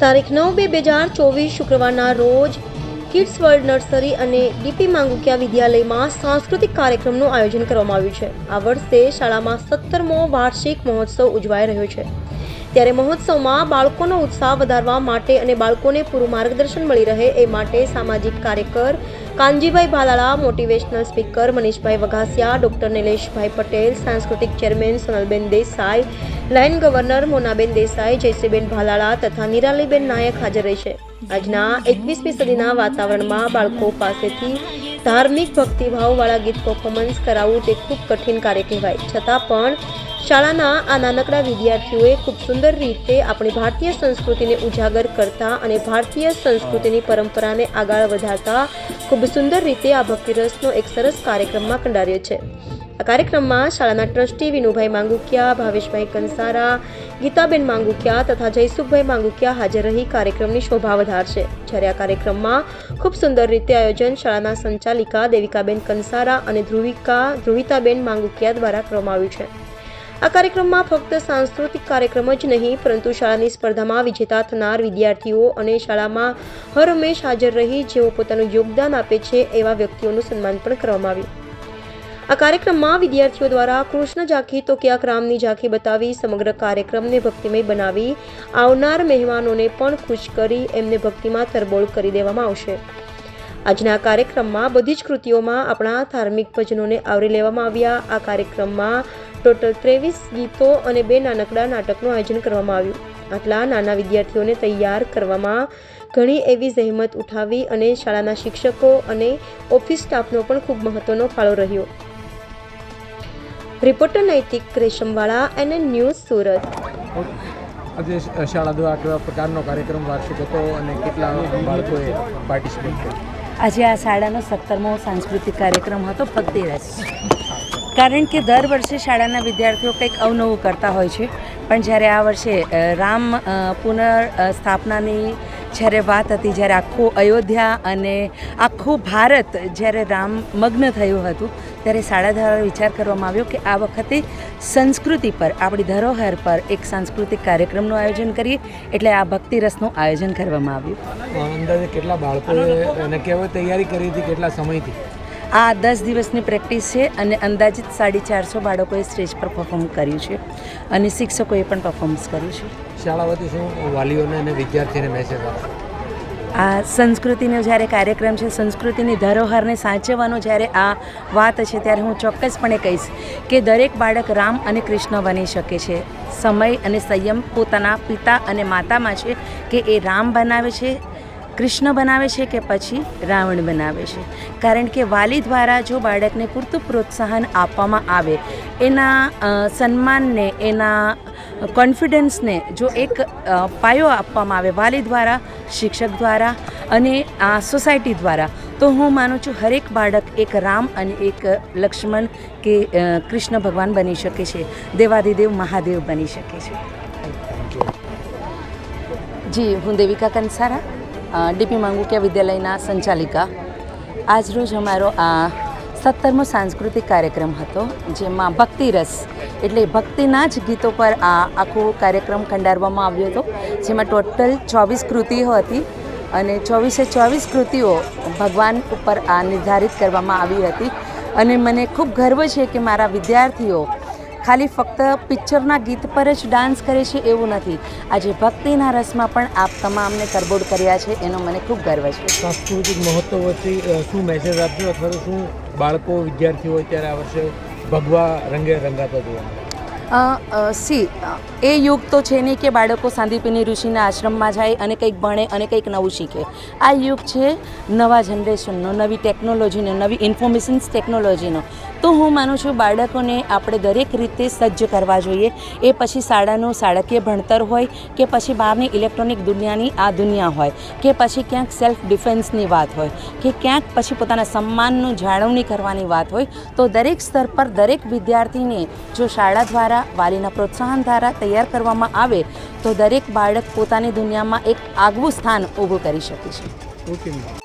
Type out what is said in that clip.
તારીખ 9/2/2024 શુક્રવારના રોજ kids world nursery અને ડીપી માંગુકિયા વિદ્યાલયમાં સાંસ્કૃતિક કાર્યક્રમનું આયોજન કરવામાં આવ્યું છે। આ વર્ષે શાળામાં 17મો વાર્ષિક મહોત્સવ ઉજવાઈ રહ્યો છે, ત્યારે મહોત્સવમાં બાળકોનો ઉત્સાહ વધારવા માટે અને બાળકોને પૂરું માર્ગદર્શન મળી રહે એ માટે સામાજિક કાર્યકર કાનજીભાઈ ભાલાળા, મોટિવેશનલ સ્પીકર મનીષભાઈ વઘાસિયા, ડોક્ટર નિલેશભાઈ પટેલ, સાંસ્કૃતિક ચેરમેન સોનલબેન દેસાઈ, લાયન ગવર્નર મોનાબેન દેસાઈ, જયશ્રીબેન ભાલાળા તથા નિરાલીબેન નાયક હાજર રહેશે। આજના 21મી સદીના વાતાવરણમાં બાળકો પાસેથી ધાર્મિક ભક્તિભાવવાળા ગીત પરફોર્મન્સ કરાવવું તે ખૂબ કઠિન કાર્ય કહેવાય, છતાં પણ શાળાના આ નાનકડા વિદ્યાર્થીઓએ ખૂબ સુંદર રીતે આપણી ભારતીય સંસ્કૃતિને ઉજાગર કરતા અને ભારતીય સંસ્કૃતિની પરંપરાને આગળ વધારતા ખૂબ સુંદર રીતે આ ભક્તિરસનો એક સરસ કાર્યક્રમમાં કંડાર્યો છે। આ કાર્યક્રમમાં શાળાના ટ્રસ્ટી વિનુભાઈ માંગુકિયા, ભાવેશભાઈ કંસારા, ગીતાબેન માંગુકિયા તથા જયસુખભાઈ માંગુકિયા હાજર રહી કાર્યક્રમની શોભા વધારશે। જ્યારે આ કાર્યક્રમમાં ખૂબ સુંદર રીતે આયોજન શાળાના સંચાલિકા દેવિકાબેન કંસારા અને ધ્રુવિતાબેન માંગુકિયા દ્વારા કરવામાં આવ્યું છે। આ કાર્યક્રમમાં ફક્ત સાંસ્કૃતિક કાર્યક્રમ જ નહીં, પરંતુ શાળાની સ્પર્ધામાં વિજેતા થનાર વિદ્યાર્થીઓ અને શાળામાં હર હંમેશ હાજર રહી જેઓ પોતાનું યોગદાન આપે છે એવા વ્યક્તિઓનું સન્માન પણ કરવામાં આવ્યું। આ કાર્યક્રમમાં વિદ્યાર્થીઓ દ્વારા કૃષ્ણ ઝાંખી તો ક્યાંક રામની ઝાંખી બતાવી સમગ્ર કાર્યક્રમને ભક્તિમય બનાવી આવનાર મહેમાનોને પણ ખુશ કરી એમને ભક્તિમાં તરબોળ કરી દેવામાં આવશે। આજના કાર્યક્રમમાં બધી જ કૃતિઓમાં આપણા ધાર્મિક ભજનોને આવરી લેવામાં આવ્યા। આ કાર્યક્રમમાં ટોટલ 23 ગીતો અને 2 નાનકડા નાટકનું આયોજન કરવામાં આવ્યું। આટલા નાના વિદ્યાર્થીઓને તૈયાર કરવામાં ઘણી એવી જહેમત ઉઠાવી અને શાળાના શિક્ષકો અને ઓફિસ સ્ટાફનો પણ ખૂબ મહત્વનો ફાળો રહ્યો। રિપોર્ટર નૈતિક રેશમવાળા, NN ન્યૂઝ, સુરત। આજે શાળા દ્વારા કેવા પ્રકારનો કાર્યક્રમ વાર્ષિક હતો અને કેટલા બાળકોએ પાર્ટિસિપેટ કર્યું? આજે આ શાળાનો 17મો સાંસ્કૃતિક કાર્યક્રમ હતો ભક્તિરસ। કારણ કે દર વર્ષે શાળાના વિદ્યાર્થીઓ કંઈક અવનવું કરતા હોય છે, પણ જ્યારે આ વર્ષે રામ પુનર્સ્થાપનાની જ્યારે વાત હતી, જ્યારે આખું અયોધ્યા અને આખું ભારત જ્યારે રામ મગ્ન થયું હતું, ત્યારે શાળા દ્વારા વિચાર કરવામાં આવ્યો કે આ વખતે સંસ્કૃતિ પર, આપણી ધરોહર પર એક સાંસ્કૃતિક કાર્યક્રમનું આયોજન કરીએ, એટલે આ ભક્તિરસનું આયોજન કરવામાં આવ્યું। અંદાજે કેટલા બાળકોએ અને કેવી તૈયારી કરી હતી, કેટલા સમયથી? આ 10 દિવસની પ્રેક્ટિસ છે અને અંદાજિત 450 બાળકોએ સ્ટેજ પર પરફોર્મ કર્યું છે અને શિક્ષકોએ પણ પરફોર્મન્સ કર્યું છે। શાળા વતી શું વાલીઓને અને વિદ્યાર્થીઓને મેસેજ આપો? આ સંસ્કૃતિનો જ્યારે કાર્યક્રમ છે, સંસ્કૃતિની ધરોહરને સાચવવાનો જ્યારે આ વાત છે, ત્યારે હું ચોક્કસપણે કહીશ કે દરેક બાળક રામ અને કૃષ્ણ બની શકે છે। સમય અને સંયમ પોતાના પિતા અને માતામાં છે કે એ રામ બનાવે છે, કૃષ્ણ બનાવે છે કે પછી રાવણ બનાવે છે। કારણ કે વાલી દ્વારા જો બાળકને પૂરતું પ્રોત્સાહન આપવામાં આવે, એના સન્માનને, એના કોન્ફિડન્સને જો એક પાયો આપવામાં આવે વાલી દ્વારા, શિક્ષક દ્વારા અને આ સોસાયટી દ્વારા, તો હું માનું છું હરેક બાળક એક રામ અને એક લક્ષ્મણ કે કૃષ્ણ ભગવાન બની શકે છે, દેવાધિદેવ મહાદેવ બની શકે છે। જી, હું દેવિકા કંસારા, ડીપી માંગુકિયા વિદ્યાલયના સંચાલિકા। આજરોજ અમારો આ 17મો સાંસ્કૃતિક કાર્યક્રમ હતો, જેમાં ભક્તિરસ એટલે ભક્તિના જ ગીતો પર આ આખો કાર્યક્રમ કંડારવામાં આવ્યો હતો, જેમાં ટોટલ 24 કૃતિઓ હતી અને 24 કૃતિઓ ભગવાન ઉપર આ નિર્ધારિત કરવામાં આવી હતી। અને મને ખૂબ ગર્વ છે કે મારા વિદ્યાર્થીઓ ખાલી ફક્ત પિક્ચરના ગીત પર જ ડાન્સ કરે છે એવું નથી, આજે ભક્તિના રસમાં પણ આપ તમામને તરબોળ કર્યા છે, એનો મને ખૂબ ગર્વ છે। સાંસ્કૃતિક મહત્વ વચ્ચે શું મેસેજ આપજો, અથવા તો શું બાળકો વિદ્યાર્થીઓ હોય ત્યારે આ વર્ષે ભગવા રંગે રંગાતા જોવા મળે? એ યુગ તો છે નહીં કે બાળકો સાંદીપની ઋષિના આશ્રમમાં જાય અને કંઈક ભણે અને કંઈક નવું શીખે। આ યુગ છે નવા જનરેશનનો, નવી ટેકનોલોજીનો, નવી ઇન્ફોર્મેશન્સ ટેકનોલોજીનો। તો હું માનું છું બાળકોને આપણે દરેક રીતે સજ્જ કરવા જોઈએ। એ પછી શાળાનું શાળાકીય ભણતર હોય કે પછી બહારની ઇલેક્ટ્રોનિક દુનિયાની આ દુનિયા હોય કે પછી ક્યાંક સેલ્ફ ડિફેન્સની વાત હોય કે ક્યાંક પછી પોતાના સન્માનનું જાળવણી કરવાની વાત હોય, તો દરેક સ્તર પર દરેક વિદ્યાર્થીને જો શાળા દ્વારા, વાલીના પ્રોત્સાહન દ્વારા તૈયાર કરવામાં આવે, તો દરેક બાળક પોતાની દુનિયામાં એક આગવું સ્થાન ઊભું કરી શકે છે। ઓકે.